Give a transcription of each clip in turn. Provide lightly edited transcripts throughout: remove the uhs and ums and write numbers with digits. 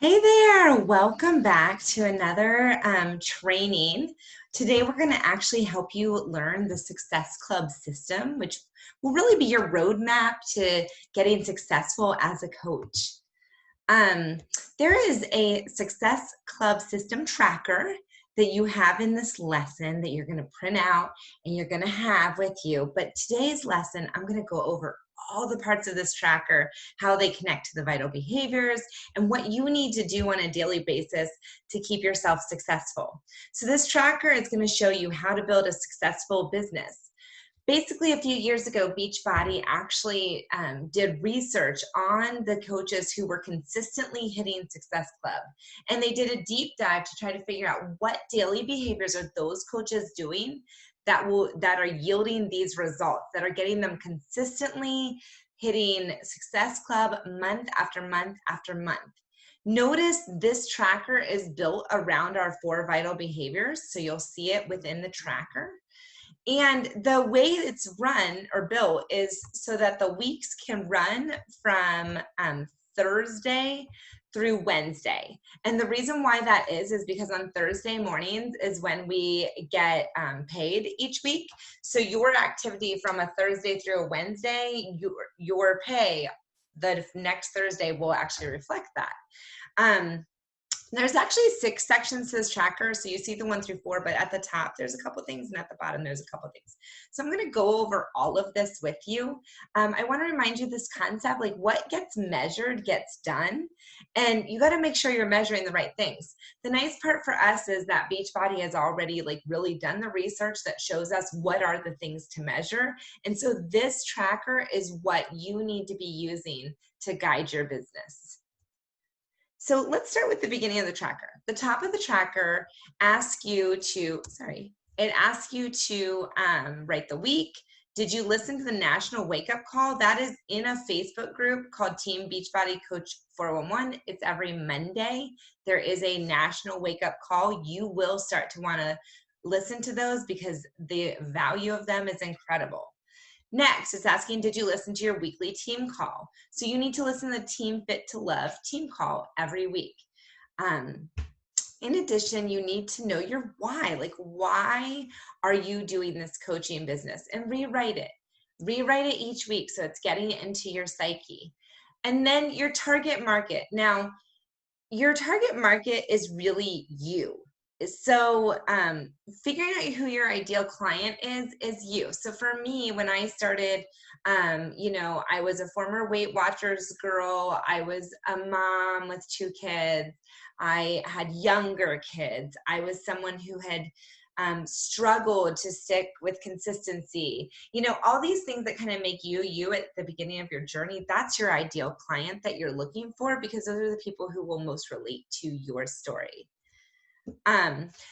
Hey there, welcome back to another training. Today we're going to actually help you learn the Success Club system, which will really be your roadmap to getting successful as a coach. Um, there is a Success Club system tracker that you have in this lesson that you're going to print out and you're going to have with you. But today's lesson, I'm going to go over all the parts of this tracker, how they connect to the vital behaviors, and what you need to do on a daily basis to keep yourself successful. So this tracker is going to show you how to build a successful business. Basically, a few years ago, Beachbody actually did research on the coaches who were consistently hitting Success Club. And they did a deep dive to try to figure out what daily behaviors are those coaches doing that are yielding these results, that are getting them consistently hitting Success Club month after month after month. Notice this tracker is built around our 4 vital behaviors, so you'll see it within the tracker. And the way it's run or built is so that the weeks can run from Thursday through Wednesday. And the reason why that is because on Thursday mornings is when we get paid each week. So your activity from a Thursday through a Wednesday, your pay the next Thursday will actually reflect that. There's actually 6 sections to this tracker. So you see the 1 through 4, but at the top, there's a couple things, and at the bottom, there's a couple things. So I'm going to go over all of this with you. I want to remind you this concept, like what gets measured gets done. And you got to make sure you're measuring the right things. The nice part for us is that Beachbody has already really done the research that shows us what are the things to measure. And so this tracker is what you need to be using to guide your business. So let's start with the beginning of the tracker. The top of the tracker asks you to, write the week. Did you listen to the national wake-up call? That is in a Facebook group called Team Beachbody Coach 411. It's every Monday. There is a national wake-up call. You will start to want to listen to those because the value of them is incredible. Next, it's asking, did you listen to your weekly team call? So you need to listen to the Team Fit2Love team call every week. In addition, you need to know your why. Like, why are you doing this coaching business? And rewrite it. Rewrite it each week so it's getting into your psyche. And then your target market. Now, your target market is really you. So figuring out who your ideal client is you. So for me, when I started, I was a former Weight Watchers girl. I was a mom with 2 kids. I had younger kids. I was someone who had struggled to stick with consistency. All these things that kind of make you at the beginning of your journey, that's your ideal client that you're looking for, because those are the people who will most relate to your story.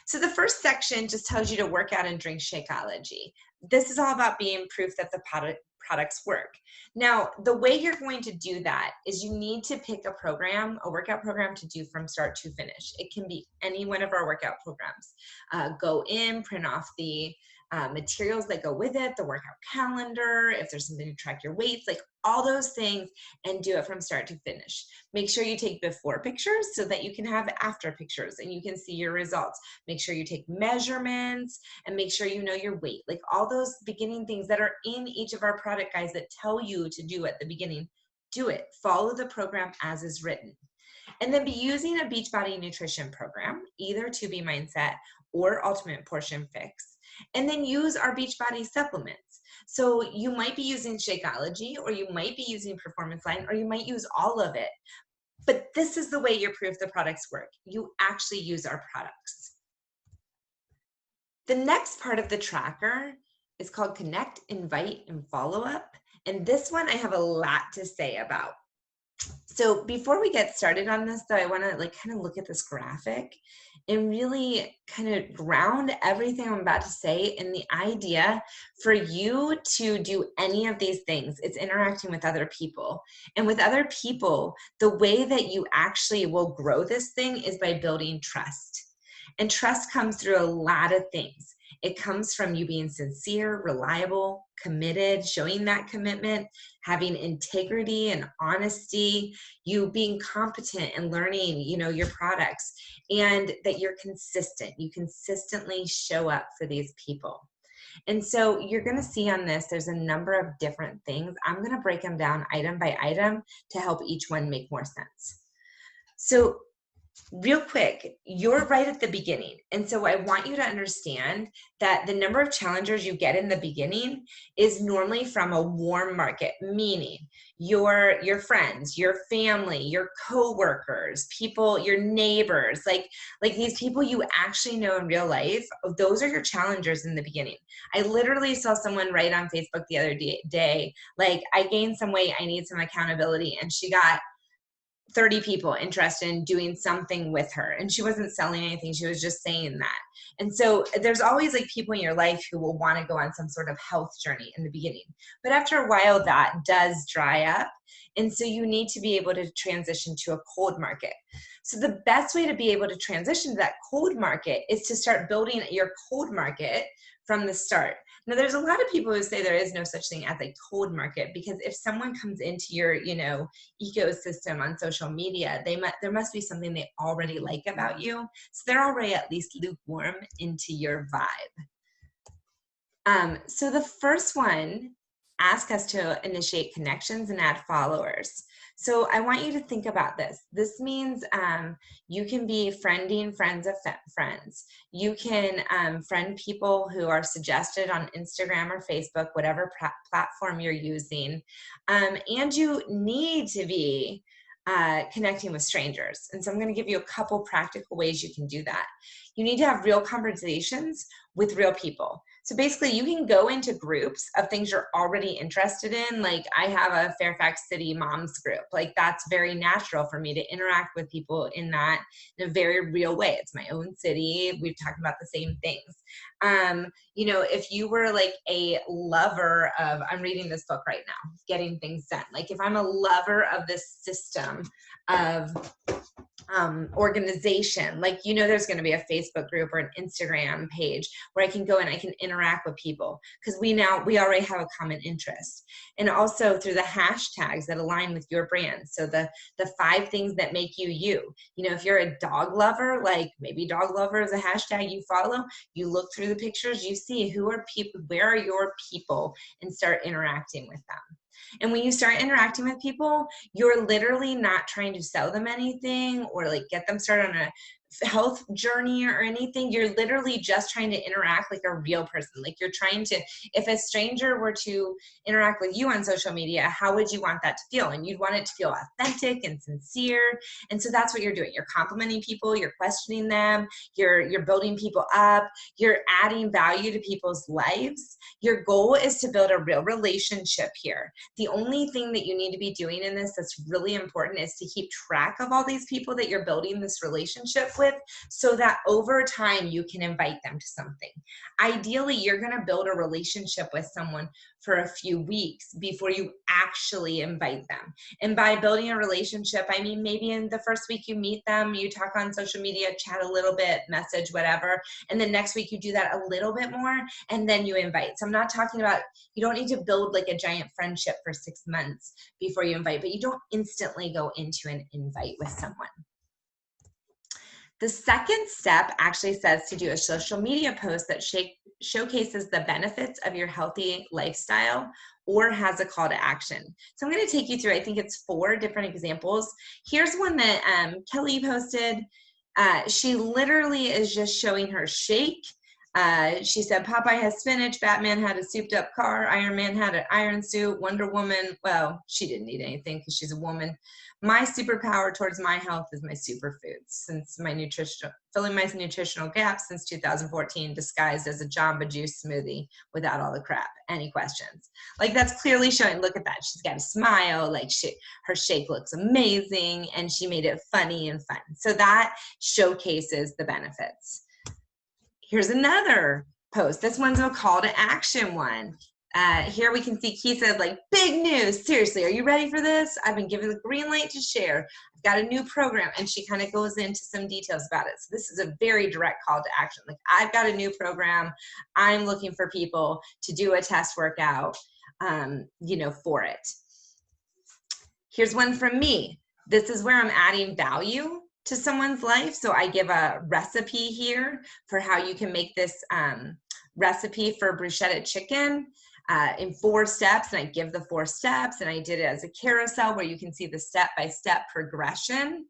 So the first section just tells you to work out and drink Shakeology. This is all about being proof that the products work. Now, the way you're going to do that is you need to pick a workout program to do from start to finish. It can be any one of our workout programs. Go in, print off the materials that go with it, the workout calendar, if there's something to track your weights, like all those things, and do it from start to finish. Make sure you take before pictures so that you can have after pictures and you can see your results. Make sure you take measurements and make sure you know your weight, like all those beginning things that are in each of our product guides that tell you to do at the beginning. Do it. Follow the program as is written. And then be using a Beachbody nutrition program, either 2B Mindset or Ultimate Portion Fix. And then use our Beachbody supplements. So you might be using Shakeology, or you might be using Performance Line, or you might use all of it. But this is the way you prove the products work. You actually use our products. The next part of the tracker is called Connect, Invite, and Follow Up. And this one I have a lot to say about. So before we get started on this, though, I want to kind of look at this graphic and really kind of ground everything I'm about to say in the idea for you to do any of these things. It's interacting with other people. And with other people, the way that you actually will grow this thing is by building trust. And trust comes through a lot of things. It comes from you being sincere, reliable, committed, showing that commitment, having integrity and honesty, you being competent and learning, your products, and that you're consistent. You consistently show up for these people. And so you're going to see on this, there's a number of different things. I'm going to break them down item by item to help each one make more sense. So real quick, you're right at the beginning. And so I want you to understand that the number of challengers you get in the beginning is normally from a warm market, meaning your friends, your family, your coworkers, people, your neighbors, like these people you actually know in real life. Those are your challengers in the beginning. I literally saw someone write on Facebook the other day, like, I gained some weight, I need some accountability. And she got 30 people interested in doing something with her. And she wasn't selling anything. She was just saying that. And so there's always like people in your life who will want to go on some sort of health journey in the beginning. But after a while, that does dry up. And so you need to be able to transition to a cold market. So the best way to be able to transition to that cold market is to start building your cold market from the start. Now, there's a lot of people who say there is no such thing as a cold market, because if someone comes into your, ecosystem on social media, there must be something they already like about you. So they're already at least lukewarm into your vibe. So the first one asks us to initiate connections and add followers. So I want you to think about this. This means you can be friending friends of friends. You can friend people who are suggested on Instagram or Facebook, whatever platform you're using. And you need to be connecting with strangers. And so I'm going to give you a couple practical ways you can do that. You need to have real conversations with real people. So basically you can go into groups of things you're already interested in. Like, I have a Fairfax City moms group. Like, that's very natural for me to interact with people in that in a very real way. It's my own city. We've talked about the same things. If you were like a lover of, I'm reading this book right now, Getting Things Done. Like, if I'm a lover of this system of organization, like, there's going to be a Facebook group or an Instagram page where I can go and I can interact with people, because we already have a common interest. And also through the hashtags that align with your brand. So the 5 things that make you you. If you're a dog lover, like maybe dog lover is a hashtag you follow. You look through the pictures, you see who are people, where are your people, and start interacting with them. And when you start interacting with people, you're literally not trying to sell them anything or like get them started on a health journey or anything. You're literally just trying to interact like a real person. Like, you're trying to, if a stranger were to interact with you on social media, how would you want that to feel? And you'd want it to feel authentic and sincere. And so that's what you're doing. You're complimenting people, you're questioning them, you're building people up, you're adding value to people's lives. Your goal is to build a real relationship here. The only thing that you need to be doing in this that's really important is to keep track of all these people that you're building this relationship with, so that over time you can invite them to something. Ideally, you're going to build a relationship with someone for a few weeks before you actually invite them. And by building a relationship, I mean, maybe in the first week you meet them, you talk on social media, chat a little bit, message, whatever. And then next week you do that a little bit more, and then you invite. So I'm not talking about, you don't need to build like a giant friendship for 6 months before you invite, but you don't instantly go into an invite with someone. The second step actually says to do a social media post that showcases the benefits of your healthy lifestyle or has a call to action. So I'm going to take you through, I think it's 4 different examples. Here's one that Kelly posted. She literally is just showing her shake. She said, Popeye has spinach, Batman had a souped up car, Iron Man had an iron suit, Wonder Woman, well, she didn't need anything because she's a woman. My superpower towards my health is my superfoods, since filling my nutritional gaps since 2014, disguised as a Jamba Juice smoothie without all the crap. Any questions? Like, that's clearly showing, look at that. She's got a smile, like her shake looks amazing, and she made it funny and fun. So that showcases the benefits. Here's another post. This one's a call to action one. Here we can see Keith said, like, big news. Seriously, are you ready for this? I've been given the green light to share. I've got a new program. And she kind of goes into some details about it. So this is a very direct call to action. Like, I've got a new program. I'm looking for people to do a test workout, for it. Here's one from me. This is where I'm adding value to someone's life. So I give a recipe here for how you can make this recipe for bruschetta chicken in 4 steps, and I give the 4 steps, and I did it as a carousel where you can see the step-by-step progression.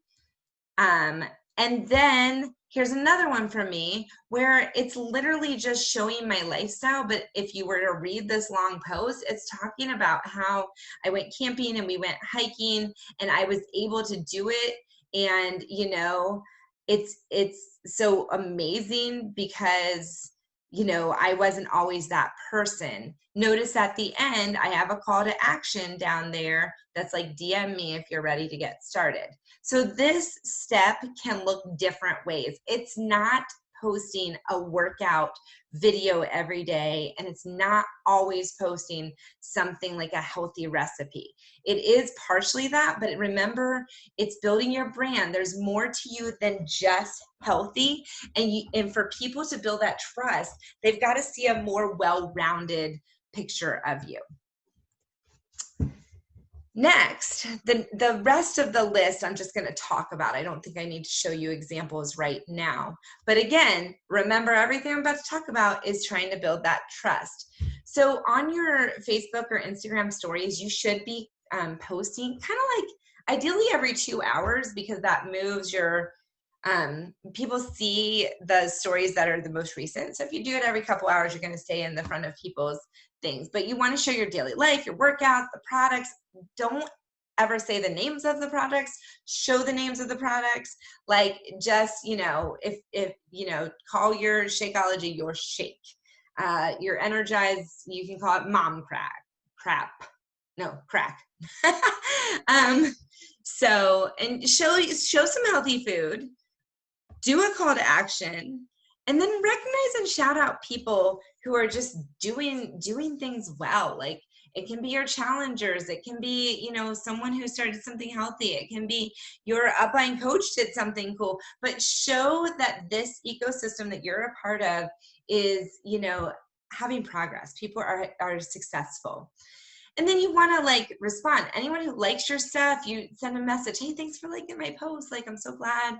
And then here's another one for me where it's literally just showing my lifestyle, but if you were to read this long post, it's talking about how I went camping and we went hiking and I was able to do it. And, it's so amazing because, I wasn't always that person. Notice at the end, I have a call to action down there that's like, DM me if you're ready to get started. So this step can look different ways. It's not posting a workout video every day, and it's not always posting something like a healthy recipe. It is partially that, but remember, it's building your brand. There's more to you than just healthy, and for people to build that trust, they've got to see a more well-rounded picture of you. Next, the rest of the list I'm just going to talk about. I don't think I need to show you examples right now. But again, remember, everything I'm about to talk about is trying to build that trust. So on your Facebook or Instagram stories, you should be posting kind of like ideally every 2 hours, because that moves your people see the stories that are the most recent. So if you do it every couple hours, you're going to stay in the front of people's things. But you want to show your daily life, your workouts, the products. Don't ever say the names of the products. Show the names of the products. Like, just, if call your Shakeology your shake. Your Energize, you can call it mom crack. So, and show some healthy food. Do a call to action, and then recognize and shout out people who are just doing things well. Like, it can be your challengers. It can be, someone who started something healthy. It can be your upline coach did something cool, but show that this ecosystem that you're a part of is, having progress. People are successful. And then you want to respond. Anyone who likes your stuff, you send a message. Hey, thanks for liking my post. I'm so glad.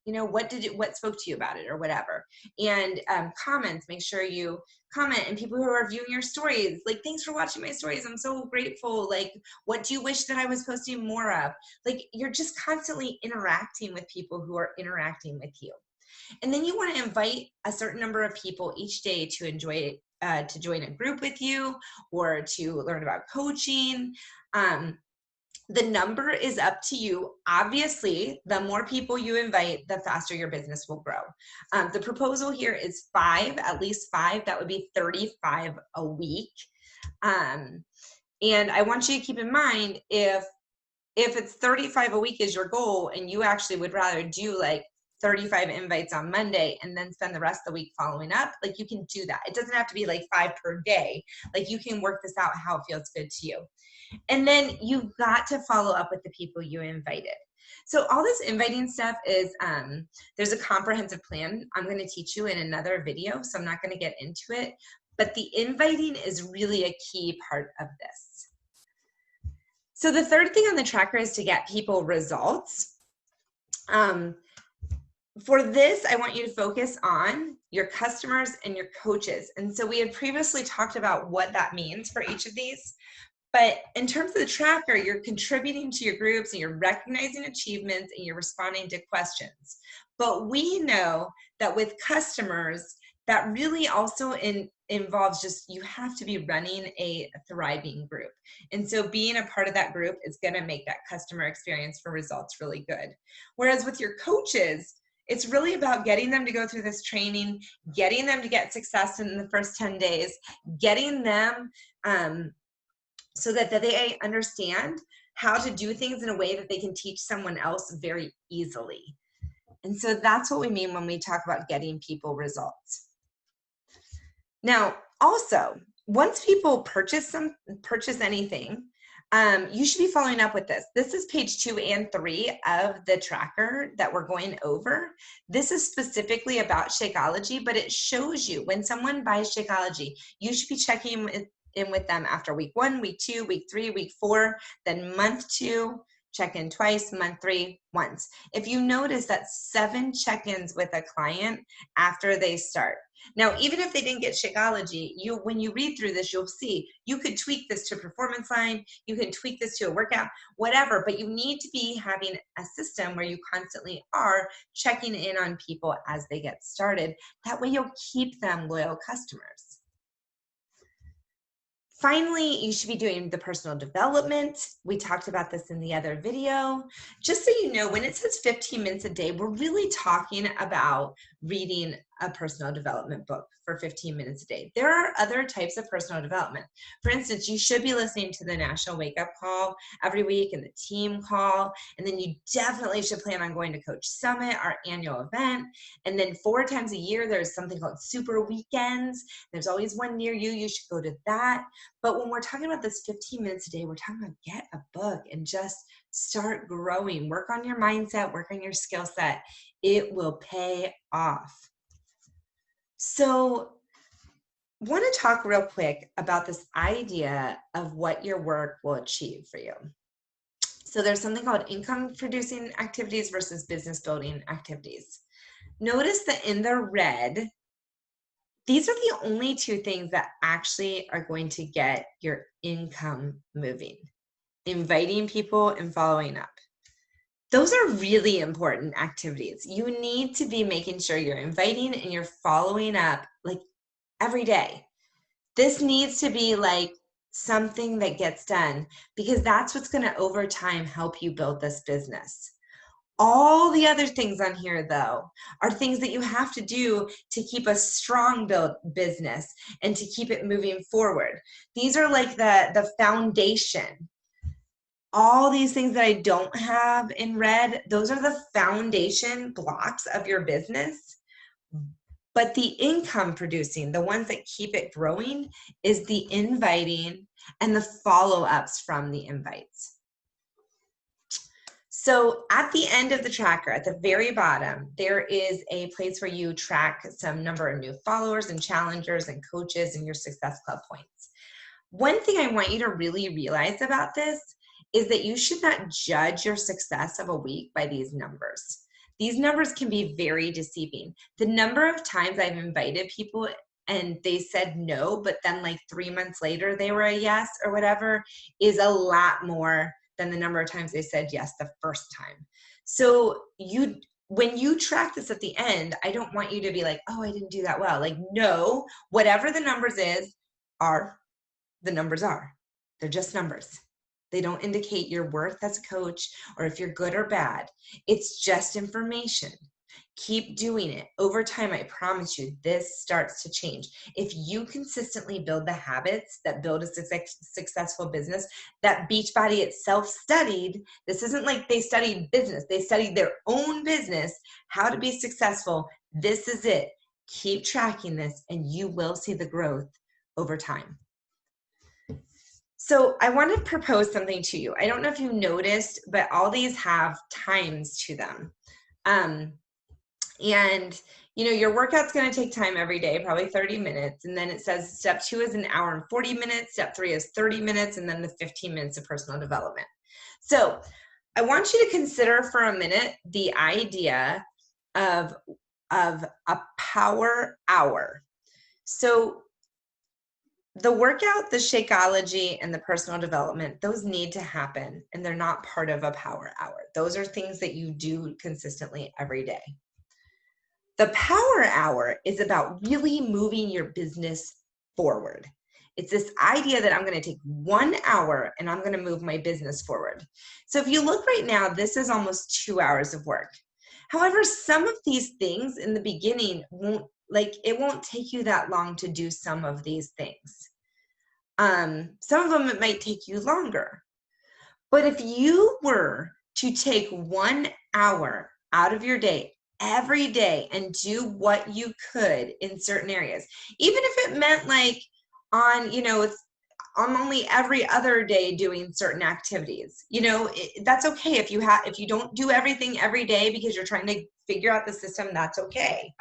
What spoke to you about it or whatever. And comments, make sure you comment. And people who are viewing your stories, thanks for watching my stories. I'm so grateful. What do you wish that I was posting more of? You're just constantly interacting with people who are interacting with you. And then you want to invite a certain number of people each day to enjoy it, to join a group with you or to learn about coaching. The number is up to you. Obviously, the more people you invite, the faster your business will grow. The proposal here is 5, at least 5. That would be 35 a week. And I want you to keep in mind, if it's 35 a week is your goal, and you actually would rather do 35 invites on Monday and then spend the rest of the week following up, you can do that. It doesn't have to be 5 per day. You can work this out how it feels good to you. And then you've got to follow up with the people you invited. So all this inviting stuff is, there's a comprehensive plan I'm going to teach you in another video, so I'm not going to get into it. But the inviting is really a key part of this. So the third thing on the tracker is to get people results. For this, I want you to focus on your customers and your coaches. And so we had previously talked about what that means for each of these. But in terms of the tracker, you're contributing to your groups and you're recognizing achievements and you're responding to questions. But we know that with customers, that really also involves just, you have to be running a thriving group. And so being a part of that group is going to make that customer experience for results really good. Whereas with your coaches, it's really about getting them to go through this training, getting them to get success in the first 10 days, getting them so that they understand how to do things in a way that they can teach someone else very easily. And so that's what we mean when we talk about getting people results. Now, also, once people purchase anything, you should be following up with this. This is page 2 and 3 of the tracker that we're going over. This is specifically about Shakeology, but it shows you when someone buys Shakeology, you should be checking in with them after week 1, week 2, week 3, week 4, then month 2, check in twice, month 3, once. If you notice that 7 check-ins with a client after they start. Now, even if they didn't get Shakeology, when you read through this, you'll see you could tweak this to performance line, you can tweak this to a workout, whatever, but you need to be having a system where you constantly are checking in on people as they get started. That way you'll keep them loyal customers. Finally, you should be doing the personal development. We talked about this in the other video. Just so you know, when it says 15 minutes a day, we're really talking about reading a personal development book for 15 minutes a day. There are other types of personal development. For instance, you should be listening to the National Wake Up Call every week and the team call. And then you definitely should plan on going to Coach Summit, our annual event. And then 4 times a year, there's something called Super Weekends. There's always one near you. You should go to that. But when we're talking about this 15 minutes a day, we're talking about get a book and just start growing. Work on your mindset, work on your skill set. It will pay off. So I want to talk real quick about this idea of what your work will achieve for you. So there's something called income producing activities versus business building activities. Notice that in the red, these are the only 2 things that actually are going to get your income moving. Inviting people and following up. Those are really important activities. You need to be making sure you're inviting and you're following up like every day. This needs to be like something that gets done because that's what's going to over time help you build this business. All the other things on here, though, are things that you have to do to keep a strong business and to keep it moving forward. These are like the foundation. All these things that I don't have in red, those are the foundation blocks of your business. But the income producing, the ones that keep it growing, is the inviting and the follow-ups from the invites. So at the end of the tracker, at the very bottom, there is a place where you track some number of new followers and challengers and coaches and your Success Club points. One thing I want you to really realize about this is that you should not judge your success of a week by these numbers. These numbers can be very deceiving. The number of times I've invited people and they said no, but then like 3 months later they were a yes or whatever is a lot more than the number of times they said yes the first time. So when you track this at the end, I don't want you to be like, oh, I didn't do that well. Like, no, whatever the numbers the numbers are. They're just numbers. They don't indicate your worth as a coach or if you're good or bad. It's just information. Keep doing it. Over time, I promise you, this starts to change. If you consistently build the habits that build a successful business that Beachbody itself studied, this isn't like they studied business. They studied their own business, how to be successful. This is it. Keep tracking this and you will see the growth over time. So I want to propose something to you. I don't know if you noticed, but all these have times to them. And your workout's going to take time every day, probably 30 minutes. And then it says step 2 is 1 hour and 40 minutes. Step 3 is 30 minutes. And then the 15 minutes of personal development. So I want you to consider for a minute the idea of a power hour. So the workout, the Shakeology, and the personal development, those need to happen, and they're not part of a power hour. Those are things that you do consistently every day. The power hour is about really moving your business forward. It's this idea that I'm going to take 1 hour and I'm going to move my business forward. So if you look right now, this is almost 2 hours of work. However, some of these things in the beginning it won't take you that long to do some of these things. Some of them, it might take you longer. But if you were to take 1 hour out of your day every day and do what you could in certain areas, even if it meant like on, I'm only every other day doing certain activities. That's okay. If you don't do everything every day because you're trying to figure out the system, that's okay.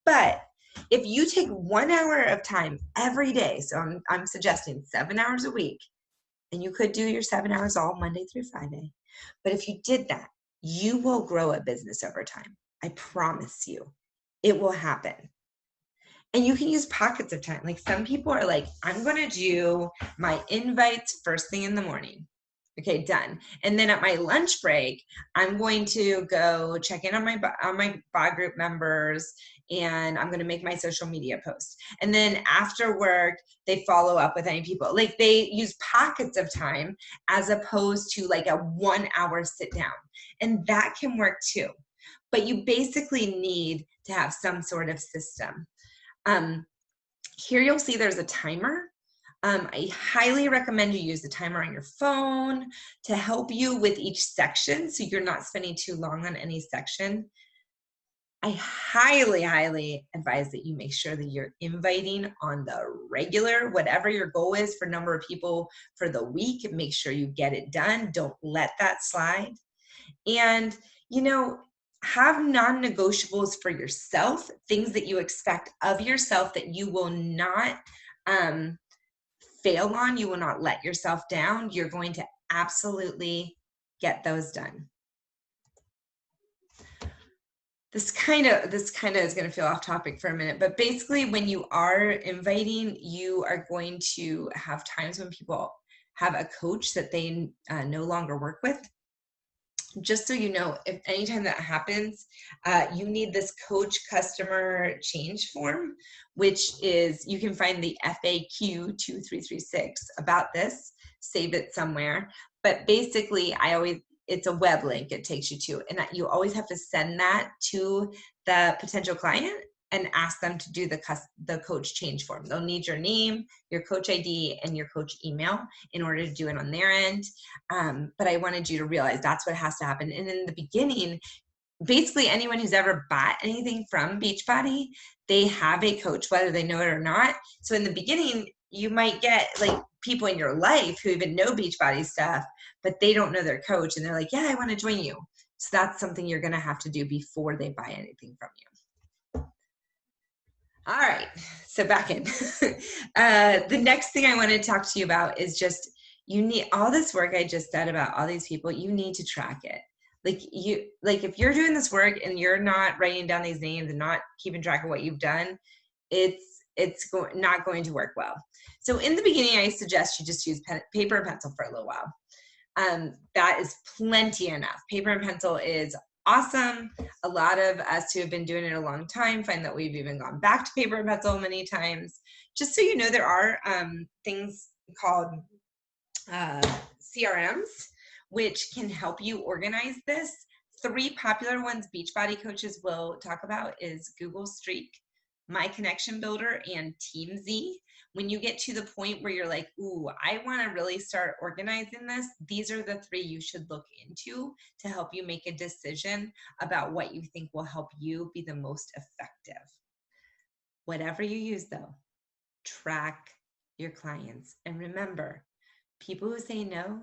But if you take 1 hour of time every day, so I'm suggesting 7 hours a week, and you could do your 7 hours all Monday through Friday. But if you did that, you will grow a business over time. I promise you, it will happen. And you can use pockets of time. Like some people are like, I'm going to do my invites first thing in the morning. Okay, done. And then at my lunch break, I'm going to go check in on my BOD group members, and I'm going to make my social media post. And then after work, they follow up with any people. Like they use pockets of time as opposed to like a 1 hour sit down. And that can work too. But you basically need to have some sort of system. Here you'll see there's a timer. I highly recommend you use the timer on your phone to help you with each section so you're not spending too long on any section. I highly, highly advise that you make sure that you're inviting on the regular, whatever your goal is for number of people for the week. Make sure you get it done. Don't let that slide. And, have non-negotiables for yourself, things that you expect of yourself that you will not fail on, you will not let yourself down. You're going to absolutely get those done. This kind of is going to feel off topic for a minute, but basically when you are inviting, you are going to have times when people have a coach that they no longer work with. Just so you know, if anytime that happens, you need this coach customer change form, which is, you can find the FAQ 2336 about this, save it somewhere. But basically, it's a web link it takes you to, and you always have to send that to the potential client and ask them to do the coach change form. They'll need your name, your coach ID, and your coach email in order to do it on their end. But I wanted you to realize that's what has to happen. And in the beginning, basically anyone who's ever bought anything from Beachbody, they have a coach, whether they know it or not. So in the beginning, you might get like people in your life who even know Beachbody stuff, but they don't know their coach, and they're like, yeah, I want to join you. So that's something you're going to have to do before they buy anything from you. All right, so back in. The next thing I want to talk to you about is just, you need all this work I just said about all these people, you need to track it. Like if you're doing this work and you're not writing down these names and not keeping track of what you've done, it's not going to work well. So in the beginning, I suggest you just use paper and pencil for a little while. That is plenty enough. Paper and pencil is awesome. A lot of us who have been doing it a long time find that we've even gone back to paper and pencil many times. Just so you know, there are things called CRMs, which can help you organize this. 3 popular ones Beachbody coaches will talk about is Google Streak, My Connection Builder, and TeamZ. When you get to the point where you're like, ooh, I want to really start organizing this, these are the 3 you should look into to help you make a decision about what you think will help you be the most effective. Whatever you use though, track your clients. And remember, people who say no,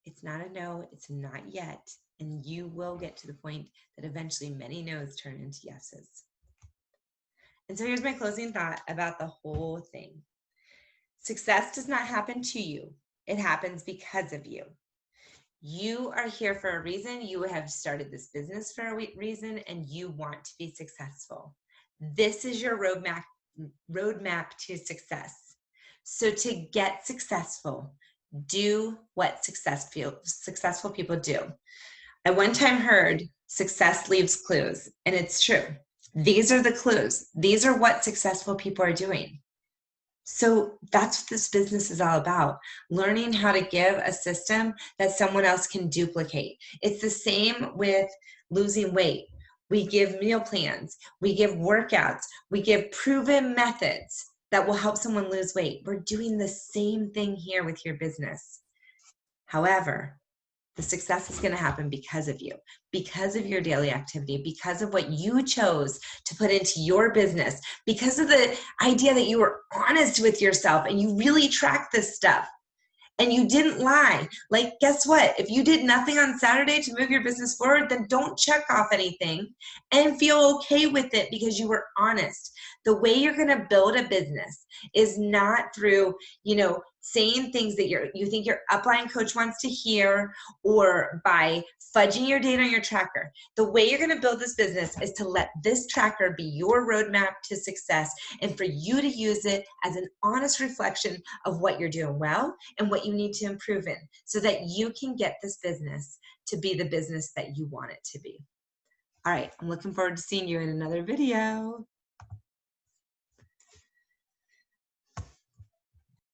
it's not a no, it's not yet. And you will get to the point that eventually many no's turn into yeses. And so here's my closing thought about the whole thing. Success does not happen to you. It happens because of you. You are here for a reason. You have started this business for a reason, and you want to be successful. This is your roadmap to success. So to get successful, do what successful people do. I one time heard success leaves clues, and it's true. These are the clues. These are what successful people are doing. So that's what this business is all about, learning how to give a system that someone else can duplicate. It's the same with losing weight. We give meal plans, we give workouts, we give proven methods that will help someone lose weight. We're doing the same thing here with your business. However, The success is going to happen because of you, because of your daily activity, because of what you chose to put into your business, because of the idea that you were honest with yourself and you really track this stuff. And you didn't lie. Like, guess what? If you did nothing on Saturday to move your business forward, then don't check off anything and feel okay with it because you were honest. The way you're going to build a business is not through, saying things that you think your upline coach wants to hear, or by fudging your data on your tracker. The way you're going to build this business is to let this tracker be your roadmap to success, and for you to use it as an honest reflection of what you're doing well and what you need to improve in, so that you can get this business to be the business that you want it to be. All right, I'm looking forward to seeing you in another video.